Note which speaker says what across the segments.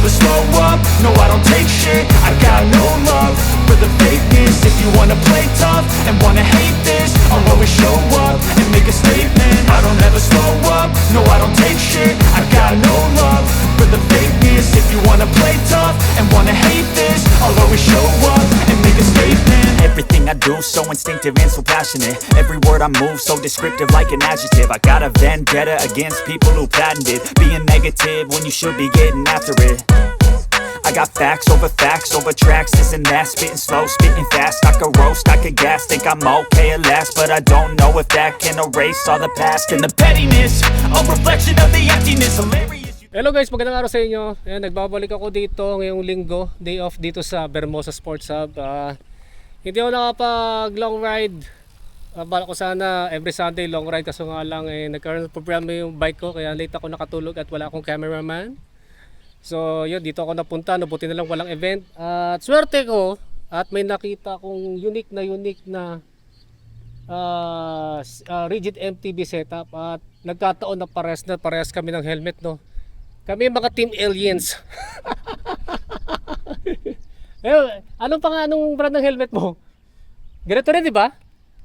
Speaker 1: never slow up, no I don't take shit. I got no love for the fakeness. If you wanna play tough and wanna hate this, I'll always show up and make a statement. I don't ever slow up, no I don't take shit. I got no love for the fakeness. If you wanna play tough and wanna hate this, I'll always show up and make a statement.
Speaker 2: Everything I do so instinctive and so passionate. Every word I move so descriptive like an adjective. I got a vendetta against people who patented being negative when you should be getting after it. I got facts over tracks, this and that. Spitting slow, spitting fast. I could roast, I could gas. Think I'm okay at last, but I don't know if that can erase all the past. And the pettiness, a reflection of the emptiness. Hilarious.
Speaker 3: Hello guys, magandang araw sa inyo. Ayan, nagbabalik ako dito ngayong linggo. Day off dito sa Vermosa Sports Hub. Hindi ako nakapag long ride. Bala ko sana every Sunday long ride, kaso nga lang nagkaroon ng problema yung bike ko, kaya late ako nakatulog at wala akong cameraman. So yun, dito ako napunta, buti na lang walang event. At swerte ko at may nakita akong unique na rigid MTB setup, at nagkataon na parehas kami ng helmet, no. Kami mga Team Aliens. Anong brand ng helmet mo? Ganito rin, di ba?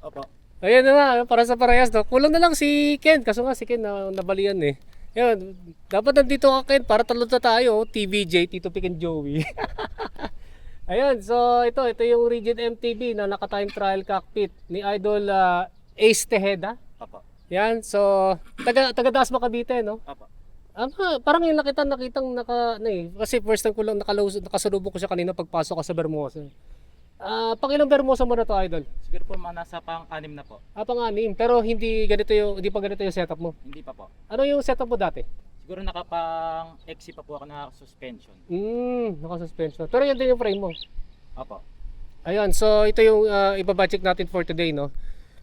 Speaker 4: Opo.
Speaker 3: Ayan na nga, para sa parehas, no. Kulang na lang si Ken, kaso nga si Ken nabalian eh. Yun, dapat nandito ka Ken para talo na tayo, TVJ, Tito Pick and Joey. Ayun, so ito yung rigid MTB na naka-time trial cockpit ni Idol Ace Tejeda.
Speaker 4: Opo.
Speaker 3: Yan, so taga Dasma Cavite, no?
Speaker 4: Opo.
Speaker 3: Parang yung nakitang kasi first time ko lang nakasalubong ko siya kanina pagpasok ko sa Vermosa. Pangilang Vermosa mo na to, Idol?
Speaker 4: Siguro po nasa pang-anim na po.
Speaker 3: Pang-anim, pero hindi pa ganito yung setup mo.
Speaker 4: Hindi pa po.
Speaker 3: Ano yung setup mo dati?
Speaker 4: Siguro nakapang-exi pa po ako na suspension.
Speaker 3: Naka-suspension. Pero yan din yung frame mo.
Speaker 4: Opo.
Speaker 3: Ayun, so ito yung ibabudget natin for today, no?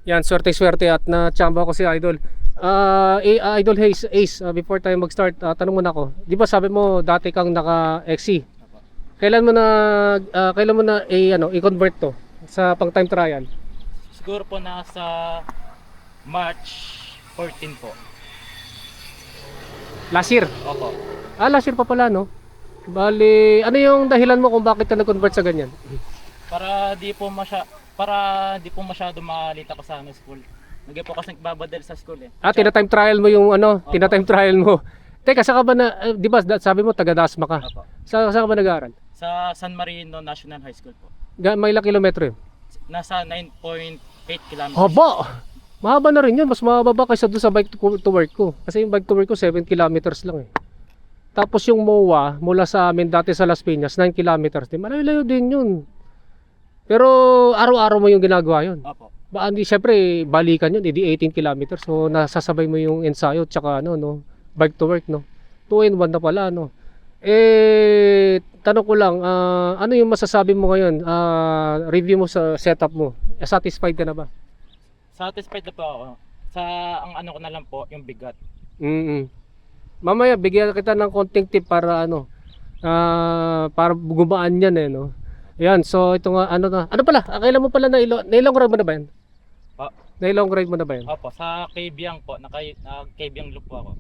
Speaker 3: Yan, swerte at na-chamba ko si Idol. Idol Ace, before tayo mag-start, tanong muna ako. Di ba sabi mo dati kang naka-exi? Kailan mo na i-convert to sa pang-time trial?
Speaker 4: Siguro po nasa March 14 po.
Speaker 3: Last year?
Speaker 4: Opo.
Speaker 3: Last year pa pala, no? Bali, ano yung dahilan mo kung bakit ka nag-convert sa ganyan?
Speaker 4: Para di po masyado malita ko sa school. Nagay po kasi nagbabadal sa school eh.
Speaker 3: Tina-time trial mo yung tina-time trial mo. Teka, saan ka ba di ba sabi mo taga Dasma ka?
Speaker 4: Opo.
Speaker 3: Saan ka ba nag-aaral?
Speaker 4: Sa San Marino National High School po.
Speaker 3: May ilang kilometro yun?
Speaker 4: Nasa 9.8 kilometers.
Speaker 3: Haba! Mahaba na rin yun. Mas mahaba kaysa doon sa bike to work ko. Kasi yung bike to work ko 7 kilometers lang eh. Tapos yung MOA mula sa amin dati sa Las Piñas 9 kilometers din. Malayo din yun. Pero araw-araw mo yung ginagawa yun.
Speaker 4: Opo.
Speaker 3: Hindi, syempre balikan yun, edi 18 kilometers. So nasasabay mo yung ensayo tsaka bike to work, no. 2 in 1 na pala, no. Tanong ko lang, ano yung masasabi mo ngayon? Review mo sa setup mo. Satisfied ka na ba?
Speaker 4: Satisfied na po ako. Ang ano ko na lang po, yung bigat.
Speaker 3: Mamaya bigyan kita ng konting tip para para gumaan yan eh, no. Ayan, so ito nga ano pala, kailan mo pala na-long ride mo na ba yan? Na-long ride mo na ba yan?
Speaker 4: Opo, sa Kabyang po, Kabyang loop po ako.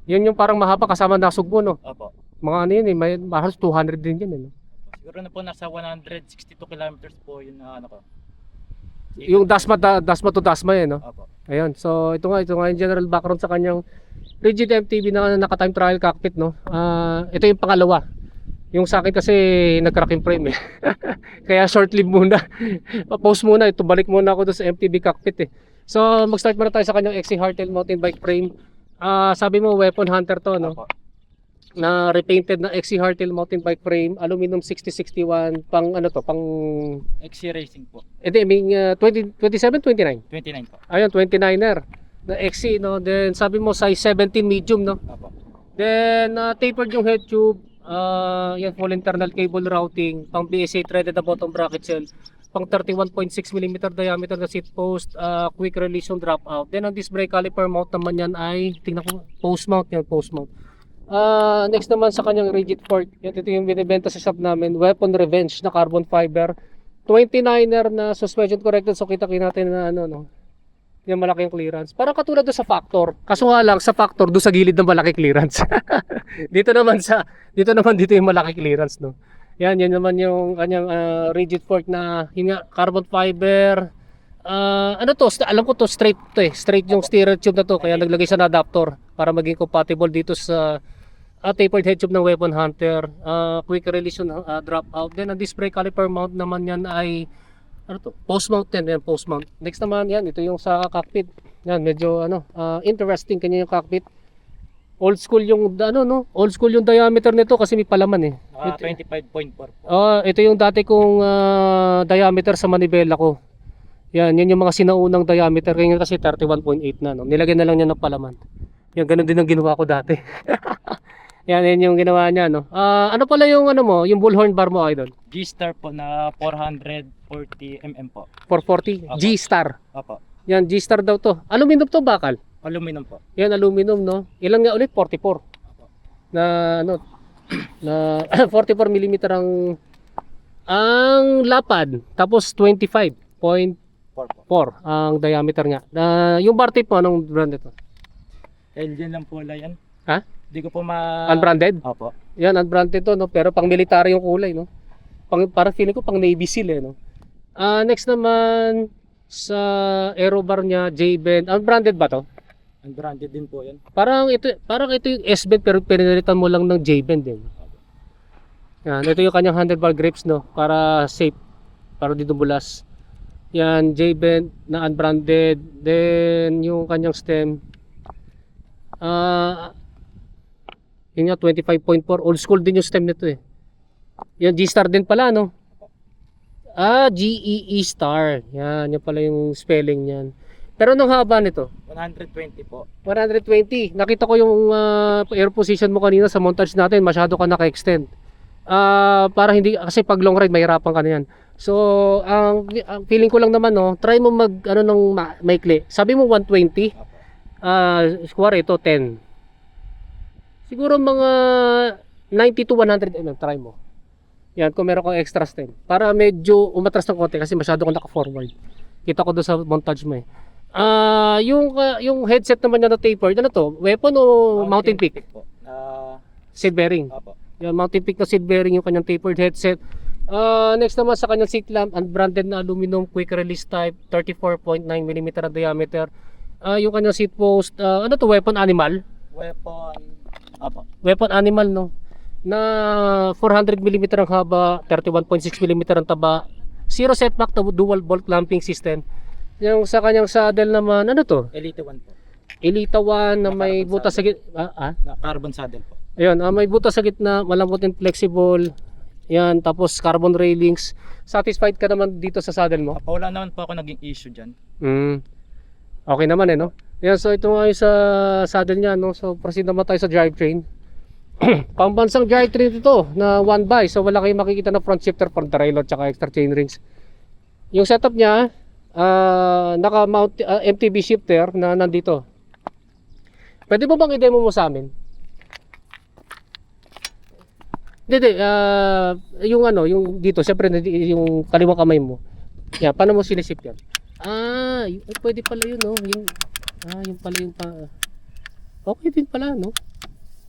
Speaker 3: Yun yung parang mahaba kasama nasugbo, no?
Speaker 4: Opo.
Speaker 3: Mga ano yun eh, may halos 200 din yan eh, no?
Speaker 4: Siguro na po nasa 162 kilometers po yun na ano ko.
Speaker 3: Yung Dasma to Dasma no?
Speaker 4: Opo.
Speaker 3: Ayun, so ito nga yung general background sa kanyang rigid MTB na naka-time trial cockpit, no? Ito yung pangalawa. Yung sa akin kasi nag-crack yung frame eh. Kaya short-lived muna. Pa-pause muna, balik muna ako doon sa MTB cockpit eh. So mag-start muna tayo sa kanyang XC Hardtail mountain bike frame. Sabi mo Weapon Hunter to, no?
Speaker 4: Opo.
Speaker 3: Na repainted na XC Hardtail mountain bike frame, aluminum 6061, pang
Speaker 4: XC Racing po.
Speaker 3: 27, 29?
Speaker 4: 29 po.
Speaker 3: Ayun, 29er na XC, no? Then sabi mo size 17 medium, no?
Speaker 4: Opo.
Speaker 3: Then tapered yung head tube. Yan, full internal cable routing, pang BSA threaded na bottom bracket cell, pang 31.6mm diameter na seat post, quick release yung drop out. Then ang disc brake caliper mount naman yan ay, tingnan ko, post mount. Next naman sa kanyang rigid fork, ito yung binibenta sa shop namin, Weapon Revenge na carbon fiber, 29er na suspension corrected. So kita natin na Yung malaki yung clearance. Parang katulad doon sa Factor. Kaso nga lang, sa Factor, doon sa gilid ng malaki clearance. dito naman dito yung malaki clearance, no. Yan naman yung kanyang rigid fork na yun nga, carbon fiber. Ano to? Alam ko to, straight to eh. Straight yung steerer tube na to. Kaya naglagay siya ng adapter para maging compatible dito sa tapered head tube ng Weapon Hunter. Quick release yung drop out. Then ang disc brake caliper mount naman yan ay ano to? Post mount din. Yan, post mount. Next naman yan, ito yung sa cockpit. Yan, medyo interesting kanya yung cockpit. Old school yung old school yung diameter nito kasi may palaman eh.
Speaker 4: 25.4.
Speaker 3: Ito yung dati kong diameter sa manibela ko. Yan yung mga sinaunang diameter ngayon kasi 31.8 na, no. Nilagyan na lang niya ng palaman. Yan, ganun din ang ginawa ko dati. yan yung ginawa niya, no. Ano pala yung yung bullhorn bar mo, idol?
Speaker 4: G-Star po na 440 mm po.
Speaker 3: 440
Speaker 4: Opo.
Speaker 3: G-Star.
Speaker 4: Opo.
Speaker 3: Yan, G-Star daw to. Aluminum to, bakal?
Speaker 4: Aluminum po.
Speaker 3: Yan, aluminum, no. Ilan nga ulit? 44. Na na 44 mm ang lapad, tapos 25.4 ang diameter niya. Yung bar tip mo, anong brand ito?
Speaker 4: Elgin lang po yan.
Speaker 3: Ha?
Speaker 4: Hindi ko po
Speaker 3: Unbranded?
Speaker 4: Opo.
Speaker 3: Yan, unbranded to, no? Pero pang military yung kulay, no? Para feeling ko pang Navy Seal, eh, no? Next naman sa aero bar niya, J-bend. Unbranded ba to?
Speaker 4: Unbranded din po yan.
Speaker 3: Parang ito yung S-bend pero pinalitan mo lang ng J-bend din. Yan, ito yung kanyang handlebar grips, no? Para safe, para di dumulas. Yan, J-bend na unbranded. Then yung kanyang stem, yun nga, 25.4. Old school din yung stem nito eh. Yan, G-Star din pala, no? GEE Star. Yan, yan pala yung spelling niyan. Pero anong haba nito?
Speaker 4: 120 po.
Speaker 3: 120. Nakita ko yung air position mo kanina sa montage natin. Masyado ka naka-extend. Para hindi, kasi pag long ride, mahirapan ka na yan. So, ang feeling ko lang naman, no, try mo ng maikli. Sabi mo 120. Kuwari ito, 10. Siguro mga 90 to 100 mm, try mo. Yan, kung meron kang extra stem. Para medyo umatras ng konti kasi masyado kang naka-forward. Kita ko doon sa montage mo eh. Yung headset naman niya na tapered, ano to? Weapon o mountain peak?
Speaker 4: po.
Speaker 3: Seat bearing.
Speaker 4: Opo.
Speaker 3: Yan, mountain peak na seat bearing yung kanyang tapered headset. Next naman sa kanyang seat lamp, unbranded na aluminum quick release type, 34.9 mm ang diameter. Yung kanyang seat post, ano to? Weapon animal?
Speaker 4: Opo.
Speaker 3: Weapon animal, no? Na 400 mm ang haba, 31.6 mm ang taba. Zero setback na dual bolt clamping system. Yung sa kanyang saddle naman, ano to?
Speaker 4: Elite 1 po.
Speaker 3: Elite 1 na may butas sa gitna.
Speaker 4: Na carbon saddle po.
Speaker 3: Ayun, may butas sa gitna, malambot and flexible. Yan, tapos carbon railings. Satisfied ka naman dito sa saddle mo?
Speaker 4: Wala naman po ako naging issue dyan.
Speaker 3: Okay naman no? Yan, so ito nga yung sa saddle niya, no? So proceed naman tayo sa drivetrain. Pambansang drivetrain ito na 1x, so wala kayong makikita na front shifter for derailleur tsaka extra chainrings. Yung setup niya, naka-mount MTB shifter na nandito. Pwede mo bang i-demo mo sa amin? Hindi, yung dito, siyempre yung kaliwang kamay mo. Yan, paano mo sinisip yan? Pwede pala yun, no? Yung pala yung okay din pala, no?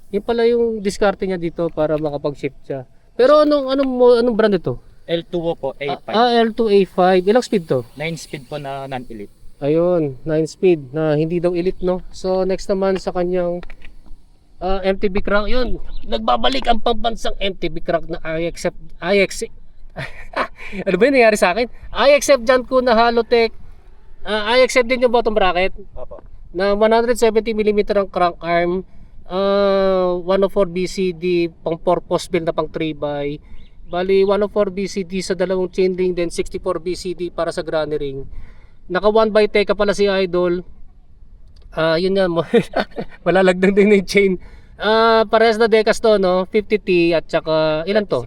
Speaker 3: Yung pala yung diskarte niya dito para makapag-shift siya. Pero anong brand ito?
Speaker 4: L2 po, A5.
Speaker 3: L2 A5. Ilang speed to?
Speaker 4: 9 speed po na non-elite.
Speaker 3: Ayun, 9 speed na hindi daw elite, no? So next naman sa kanyang MTB crank, yun. Nagbabalik ang pambansang MTB crank na I accept. Ano ba yung nangyari sa akin? I accept dyan ko na Halotech. I accept din yung bottom bracket.
Speaker 4: Opo.
Speaker 3: Na 170mm ang crank arm. 104 BCD pang 4 post build na pang 3x. Bali 104 BCD sa dalawang chain ring, then 64 BCD para sa granny ring. Naka 1x Teka pala si Idol. Yun nga mo. Malalagdag din yung chain. Parehas na Decas to, no? 50T at saka ilan to?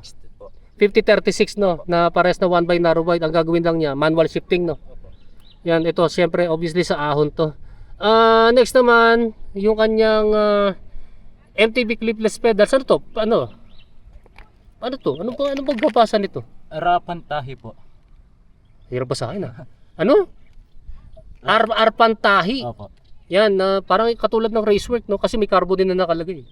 Speaker 3: 5036, no? Na parehas na 1x narrow wide. Ang gagawin lang niya, manual shifting, no? Yan, ito siyempre obviously sa ahon to. Next naman, yung kanyang MTB clipless pedals. Ano to? Ano to? Ano pagbabasa nito?
Speaker 4: Rapantahi po.
Speaker 3: Hirap ba sa akin, Ano? Arpantahi.
Speaker 4: Opo.
Speaker 3: Yan, parang katulad ng racework, no? Kasi may carbo din na nakalagay.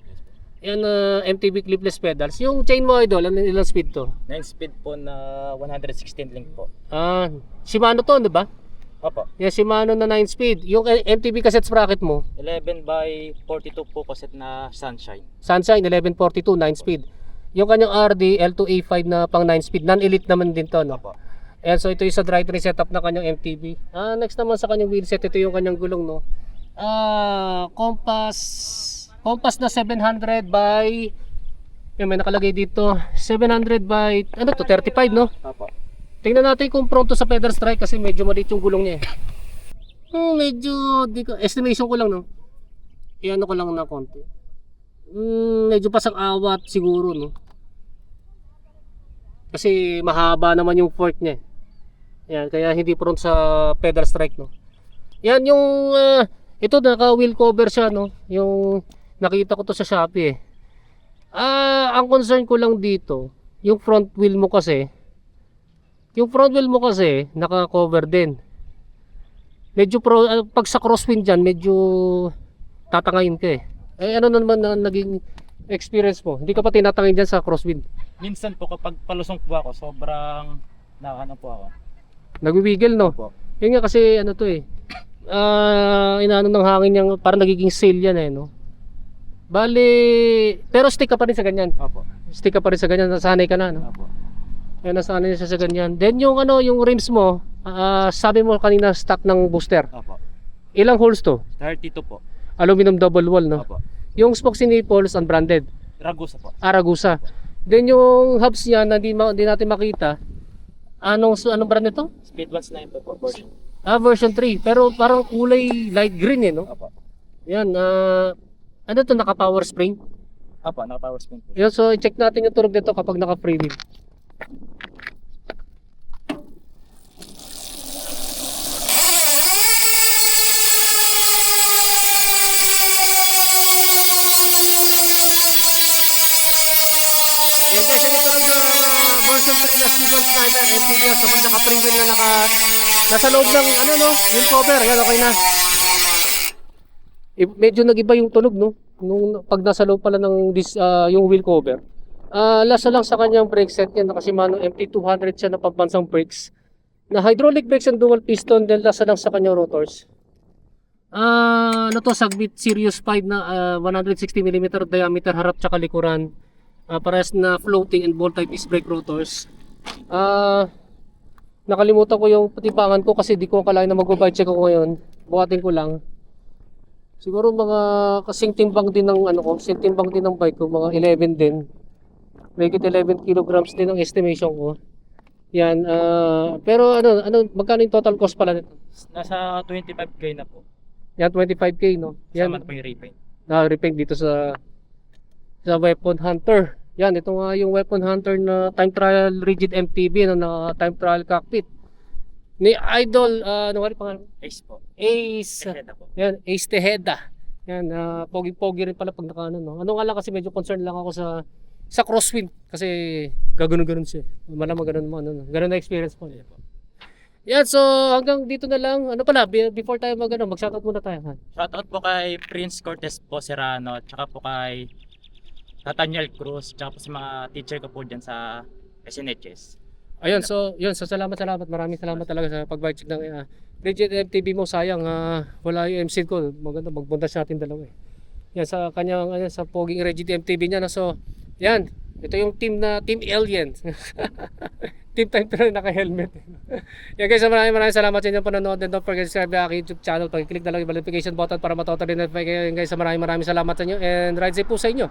Speaker 3: Yan, MTB clipless pedals. Yung chain mo, idol, ilang speed to?
Speaker 4: 9 speed po na 116 link po.
Speaker 3: Shimano to, di ba?
Speaker 4: Opo.
Speaker 3: Yan, Shimano na 9 speed. Yung MTB cassette sprocket mo,
Speaker 4: 11 by 42 po cassette na Sunshine.
Speaker 3: Sunshine 1142 9 speed. Yung kanyang RD L2A5 na pang 9 speed, non-elite naman din to, no?
Speaker 4: Opo.
Speaker 3: And so ito yung sa drivetrain setup na kanyang MTB. Next naman sa kanyang wheelset, ito yung kanyang gulong, no? Compass na 700 by, yung may nakalagay dito, 700 by, ano to, 35, no?
Speaker 4: Opo.
Speaker 3: Tingnan natin kung pronto sa pedal strike kasi medyo maliit yung gulong niya eh. Medyo, estimation ko lang, no? Iano ko lang na konti. Medyo pasang awat siguro, no? Kasi mahaba naman yung fork niya. Yan, kaya hindi pronto sa pedal strike, no? Yan yung, ito naka wheel cover siya, no? Yung nakita ko to sa Shopee eh. Ang concern ko lang dito, yung front wheel mo kasi, naka-cover din. Medyo pag sa crosswind dyan, medyo tatangayin ka eh. Ano naman na naging experience mo? Hindi ka pa tinatangayin dyan sa crosswind?
Speaker 4: Minsan po kapag palusong po ako, sobrang nakano po ako.
Speaker 3: Nagwiwiggle, no?
Speaker 4: Opo.
Speaker 3: Yun nga kasi ano to eh. Inaano ng hangin yang parang nagiging sail yan eh, no? Bali, pero stick ka pa rin sa ganyan.
Speaker 4: Opo.
Speaker 3: Stick ka pa rin sa ganyan, nasanay ka na, no?
Speaker 4: Opo.
Speaker 3: Kaya nasanay siya sa ganyan. Then yung ano, yung rims mo, sabi mo kanina stock ng booster.
Speaker 4: Opo.
Speaker 3: Ilang holes to?
Speaker 4: 32 po.
Speaker 3: Aluminum double wall, no?
Speaker 4: Opo.
Speaker 3: Yung spokes and nipples unbranded.
Speaker 4: Ragusa po.
Speaker 3: Aragusa. Then yung hubs niya na di natin makita. Anong brand nito?
Speaker 4: Speed 190 po version.
Speaker 3: Version 3. Pero parang kulay light green eh, no?
Speaker 4: Opo.
Speaker 3: Yan, ano to, naka power spring?
Speaker 4: Opo, naka power spring po.
Speaker 3: Yan, so i-check natin yung tunog nito kapag naka free wheel. Yan guys, yung ito ng version 3 na Speed 190 MTB yan. So pag naka free wheel na nasa loob ng ano, no, wheel cover, yan okay na. Medyo nag-iba yung tunog, no? Nung pag nasa loob pala ng yung wheel cover. Lasa lang sa kanyang brake set yan, naka Shimano MT200 siya na pambansang brakes. Na hydraulic brakes and dual piston, then lasa lang sa kanyang rotors. Ano to, Sagbit Sirius 5 na 160mm diameter harap tsaka likuran. Parehas na floating and ball type disc brake rotors. Nakalimutan ko yung patipangan ko kasi di ko akalain na mag-bike check ako ngayon. Buhatin ko lang. Siguro mga kasing timbang din ng ng bike ko, mga 11 din. Mahigit 11 kilograms din ang estimation ko. Yan, pero magkano yung total cost pala nito?
Speaker 4: Nasa 25k na po.
Speaker 3: Yan, 25k, no? Yan,
Speaker 4: Sama po yung repaint.
Speaker 3: repaint dito sa Weapon Hunter. Yan, ito nga yung Weapon Hunter na time trial rigid MTB, na time trial cockpit. Ni Idol, ano nga rin pangalan?
Speaker 4: Ace po.
Speaker 3: Ace.
Speaker 4: Tejeda po.
Speaker 3: Yan, Ace Tejeda. Yan, pogi-pogi rin pala pag nakaano, no? Ano nga lang kasi medyo concerned lang ako sa crosswind kasi gagano-ganon siya. Malamang ganun mo, ganun na experience mo. Yan, so hanggang dito na lang. Ano pala, before tayo mag-shoutout muna tayo.
Speaker 4: Shoutout po kay Prince Cortez po Serrano, tsaka po kay Nathaniel Cruz, tsaka po sa mga teacher ko po dyan sa SNHS.
Speaker 3: Ayun, so salamat. Maraming salamat talaga sa pag-bike check ng Rigid MTB mo. Sayang, wala yung MC ko. Maganda, magbundas natin dalawa eh. Yan, sa kanyang, sa poging Rigid MTB niya. So, yan. Ito yung Team Alien. Team Time Trial naka-helmet. Yan guys, maraming salamat sa inyong panonood. And don't forget to subscribe sa aking YouTube channel. Pag-click na lang yung notification button para matotally notify kayo. Guys, maraming salamat sa inyo. And ride safe po sa inyo.